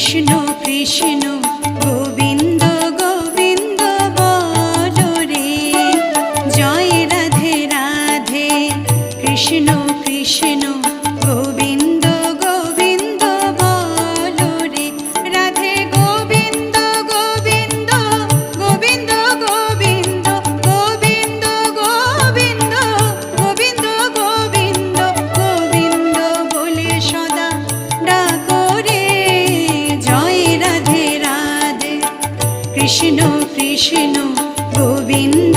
কৃষ্ণ কৃষ্ণ গোবিন্দ গোবিন্দ বলো রে, জয় রাধে রাধে। কৃষ্ণ কৃষ্ণ গোবিন্দ গোবিন্দ বলো রে, রাধে গোবিন্দ গোবিন্দ গোবিন্দ গোবিন্দ গোবিন্দ গোবিন্দ গোবিন্দ গোবিন্দ গোবিন্দ বলে সদা ডাকো রে, জয় রাধে রাধে। কৃষ্ণ কৃষ্ণ গোবিন্দ